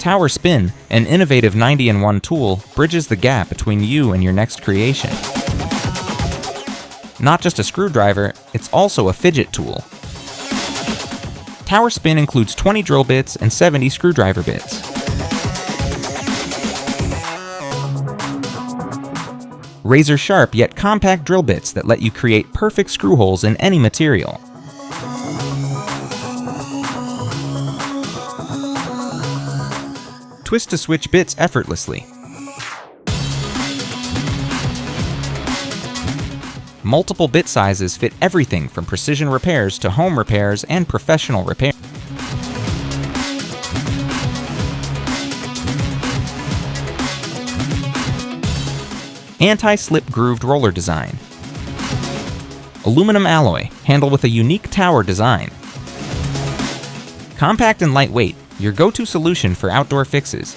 Tower Spin, an innovative 90-in-1 tool, bridges the gap between you and your next creation. Not just a screwdriver, it's also a fidget tool. Tower Spin includes 20 drill bits and 70 screwdriver bits. Razor sharp yet compact drill bits that let you create perfect screw holes in any material. Twist to switch bits effortlessly. Multiple bit sizes fit everything from precision repairs to home repairs and professional repair. Anti-slip grooved roller design. Aluminum alloy, handle with a unique tower design. Compact and lightweight, your go-to solution for outdoor fixes.